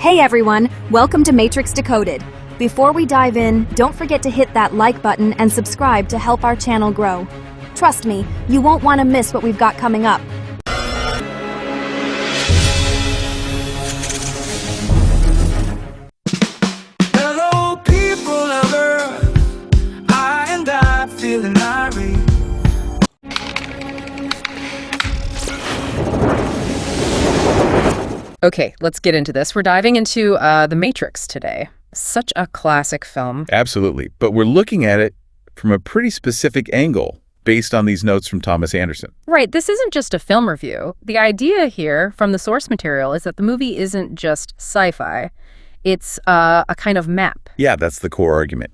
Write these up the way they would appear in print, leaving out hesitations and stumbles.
Hey everyone, welcome to Matrix Decoded. Before we dive in, don't forget to hit that like button and subscribe to help our channel grow. Trust me, you won't want to miss what we've got coming up. Hello, people of Earth. I feeling irate. Okay, let's get into this. We're diving into The Matrix today. Such a classic film. Absolutely. But we're looking at it from a pretty specific angle based on these notes from Thomas Anderson. Right, this isn't just a film review. The idea here from the source material is that the movie isn't just sci-fi. It's a kind of map. Yeah, that's the core argument.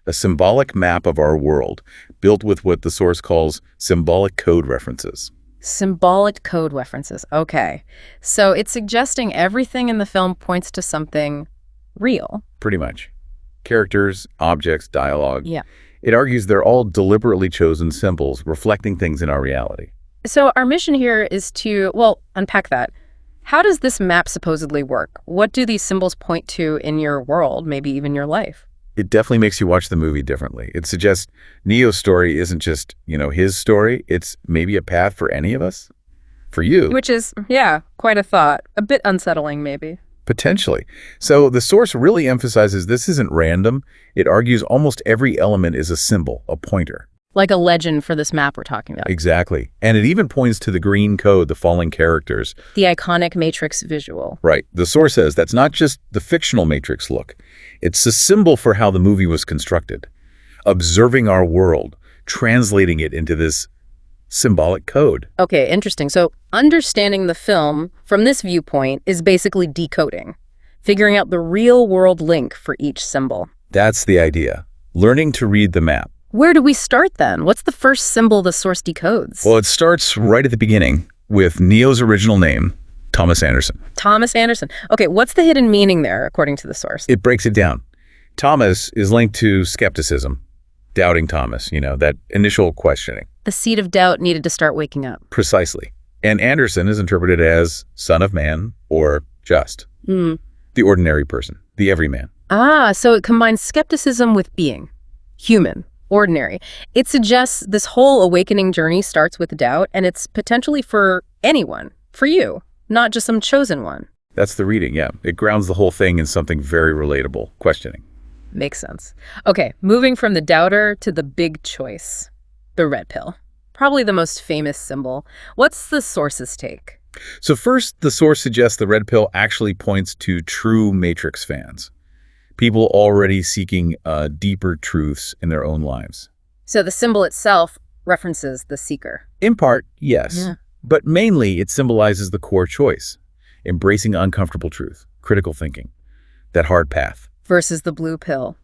A symbolic map of our world, built with what the source calls symbolic code references. Symbolic code references. Okay. So it's suggesting everything in the film points to something real. Pretty much. Characters, objects, dialogue. Yeah. It argues they're all deliberately chosen symbols reflecting things in our reality. So our mission here is to, well, unpack that. How does this map supposedly work? What do these symbols point to in your world, maybe even your life? It definitely makes you watch the movie differently. It suggests Neo's story isn't just, his story. It's maybe a path for any of us. For you. Which is, yeah, quite a thought. A bit unsettling, maybe. Potentially. So the source really emphasizes this isn't random. It argues almost every element is a symbol, a pointer. Like a legend for this map we're talking about. Exactly. And it even points to the green code, the falling characters. The iconic Matrix visual. Right. The source says that's not just the fictional Matrix look. It's a symbol for how the movie was constructed. Observing our world, translating it into this symbolic code. Okay, interesting. So understanding the film from this viewpoint is basically decoding, figuring out the real world link for each symbol. That's the idea. Learning to read the map. Where do we start then? What's the first symbol the source decodes? Well, it starts right at the beginning with Neo's original name, Thomas Anderson. Thomas Anderson. Okay, what's the hidden meaning there, according to the source? It breaks it down. Thomas is linked to skepticism, doubting Thomas, that initial questioning. The seed of doubt needed to start waking up. Precisely. And Anderson is interpreted as son of man or just. The ordinary person, the everyman. Ah, so it combines skepticism with being human. Ordinary. It suggests this whole awakening journey starts with doubt, and it's potentially for anyone, for you, not just some chosen one. That's the reading, yeah. It grounds the whole thing in something very relatable, questioning. Makes sense. Okay, moving from the doubter to the big choice, the red pill. Probably the most famous symbol. What's the source's take? So first, the source suggests the red pill actually points to true Matrix fans. People already seeking deeper truths in their own lives. So the symbol itself references the seeker. In part, yes. Yeah. But mainly it symbolizes the core choice, embracing uncomfortable truth, critical thinking, that hard path. Versus the blue pill.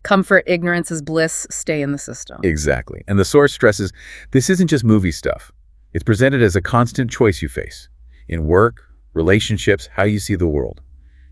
Comfort, ignorance is bliss, stay in the system. Exactly. And the source stresses this isn't just movie stuff. It's presented as a constant choice you face in work, relationships, how you see the world.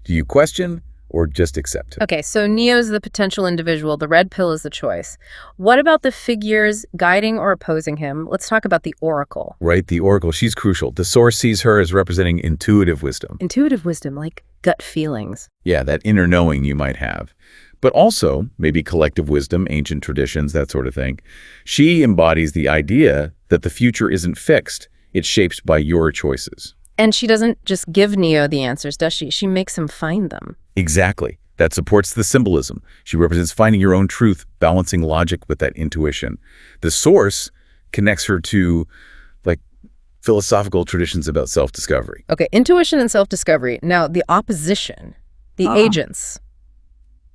Do you question or just accept it? Okay, so Neo's the potential individual, the red pill is the choice. What about the figures guiding or opposing him? Let's talk about the Oracle. Right, the Oracle, she's crucial. The source sees her as representing intuitive wisdom. Intuitive wisdom, like gut feelings. Yeah, that inner knowing you might have. But also, maybe collective wisdom, ancient traditions, that sort of thing. She embodies the idea that the future isn't fixed. It's shaped by your choices. And she doesn't just give Neo the answers, does she? She makes him find them. Exactly. That supports the symbolism. She represents finding your own truth, balancing logic with that intuition. The source connects her to, philosophical traditions about self-discovery. Okay, intuition and self-discovery. Now, the opposition, the agents,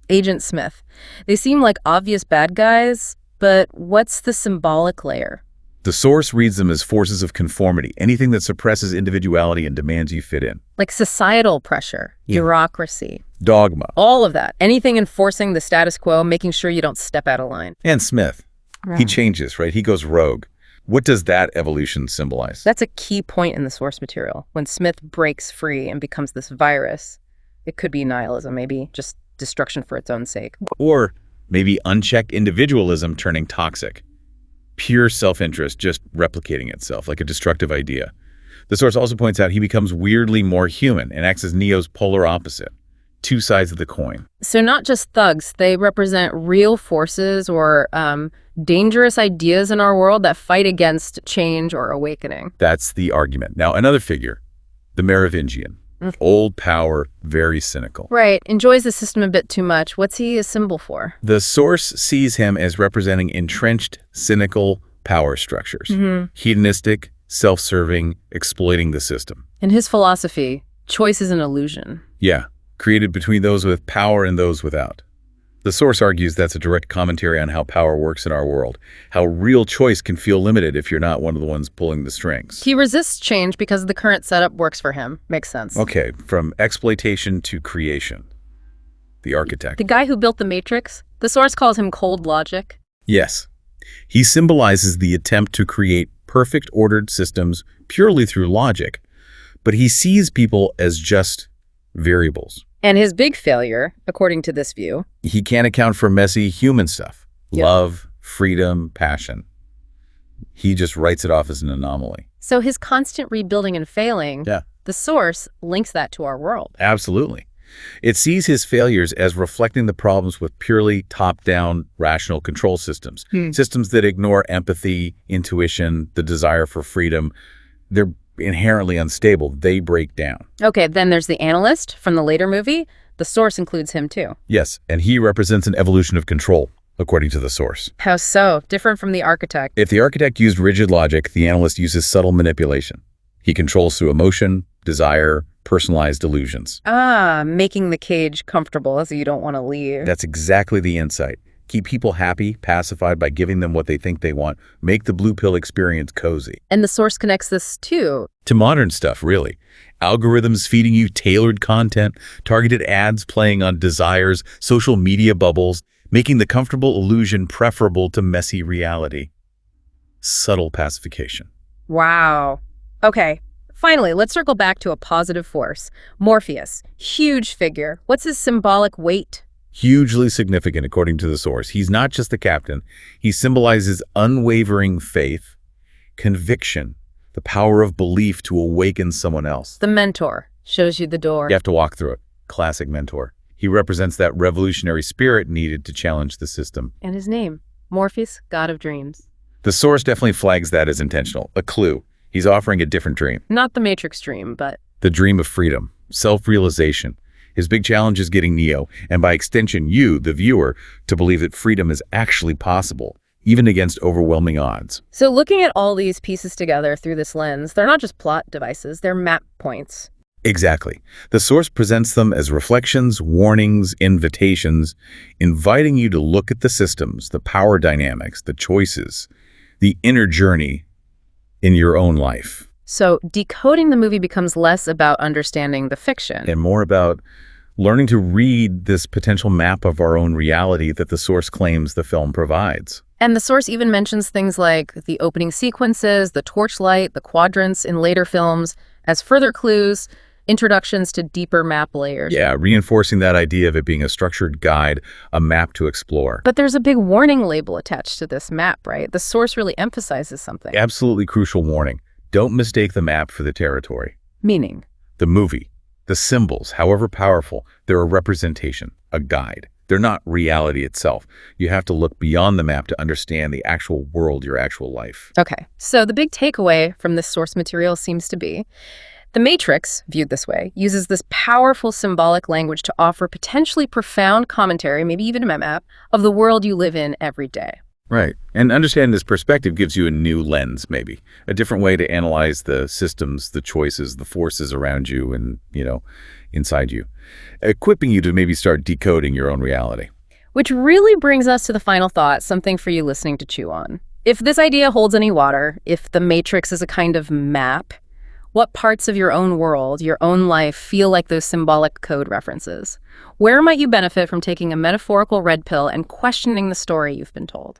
Agent Smith, they seem like obvious bad guys, but what's the symbolic layer? The source reads them as forces of conformity, anything that suppresses individuality and demands you fit in. Like societal pressure, bureaucracy. Dogma. All of that. Anything enforcing the status quo, making sure you don't step out of line. And Smith. Right. He changes, right? He goes rogue. What does that evolution symbolize? That's a key point in the source material. When Smith breaks free and becomes this virus, it could be nihilism, maybe just destruction for its own sake. Or maybe unchecked individualism turning toxic. Pure self-interest just replicating itself like a destructive idea. The source also points out he becomes weirdly more human and acts as Neo's polar opposite, two sides of the coin. So not just thugs, they represent real forces or dangerous ideas in our world that fight against change or awakening. That's the argument. Now, another figure, the Merovingian. Old power, very cynical. Right, enjoys the system a bit too much. What's he a symbol for? The source sees him as representing entrenched, cynical power structures. Hedonistic, self-serving, exploiting the system. In his philosophy, choice is an illusion. Yeah, created between those with power and those without. The source argues that's a direct commentary on how power works in our world, how real choice can feel limited if you're not one of the ones pulling the strings. He resists change because the current setup works for him. Makes sense. Okay, from exploitation to creation. The architect. The guy who built the Matrix, the source calls him cold logic. Yes. He symbolizes the attempt to create perfect ordered systems purely through logic, but he sees people as just variables. And his big failure, according to this view, He can't account for messy human stuff. Yeah. Love, freedom, passion. He just writes it off as an anomaly. so his constant rebuilding and failing, Yeah. the source links that to our world. Absolutely. It sees his failures as reflecting the problems with purely top-down rational control systems. Systems that ignore empathy, intuition, the desire for freedom. They're inherently unstable. They break down. Okay, then there's the analyst from the later movie. The source includes him too. Yes, and he represents an evolution of control, according to the source. How so? Different from the architect. If the architect used rigid logic, the analyst uses subtle manipulation. He controls through emotion, desire, personalized illusions. Making the cage comfortable so you don't want to leave. That's exactly the insight. Keep people happy, pacified by giving them what they think they want. Make the blue pill experience cozy. And the source connects this too. To modern stuff, really. Algorithms feeding you tailored content, targeted ads playing on desires, social media bubbles, making the comfortable illusion preferable to messy reality. Subtle pacification. Wow. Okay, finally, let's circle back to a positive force. Morpheus, huge figure. What's his symbolic weight? Hugely significant, according to the source. He's not just the captain. He symbolizes unwavering faith, conviction, the power of belief to awaken someone else. The mentor shows you the door. You have to walk through it. Classic mentor. He represents that revolutionary spirit needed to challenge the system. And his name, Morpheus, god of dreams. The source definitely flags that as intentional, a clue. He's offering a different dream. Not the Matrix dream, but The dream of freedom, self-realization. His big challenge is getting Neo, and by extension you, the viewer, to believe that freedom is actually possible, even against overwhelming odds. so looking at all these pieces together through this lens, they're not just plot devices, they're map points. Exactly. The source presents them as reflections, warnings, invitations, inviting you to look at the systems, the power dynamics, the choices, the inner journey in your own life, So decoding the movie becomes less about understanding the fiction. and more about learning to read this potential map of our own reality that the source claims the film provides. And the source even mentions things like the opening sequences, the torchlight, the quadrants in later films as further clues, introductions to deeper map layers. Yeah, reinforcing that idea of it being a structured guide, a map to explore. But there's a big warning label attached to this map, right? The source really emphasizes something. Absolutely crucial warning. Don't mistake the map for the territory. Meaning? The movie, the symbols, however powerful, they're a representation, a guide. They're not reality itself. You have to look beyond the map to understand the actual world, your actual life. Okay, so the big takeaway from this source material seems to be The Matrix, viewed this way, uses this powerful symbolic language to offer potentially profound commentary, maybe even a map, of the world you live in every day. Right. And understanding this perspective gives you a new lens, maybe. A different way to analyze the systems, the choices, the forces around you and, inside you. Equipping you to maybe start decoding your own reality. Which really brings us to the final thought, something for you listening to chew on. If this idea holds any water, if the Matrix is a kind of map, what parts of your own world, your own life, feel like those symbolic code references? Where might you benefit from taking a metaphorical red pill and questioning the story you've been told?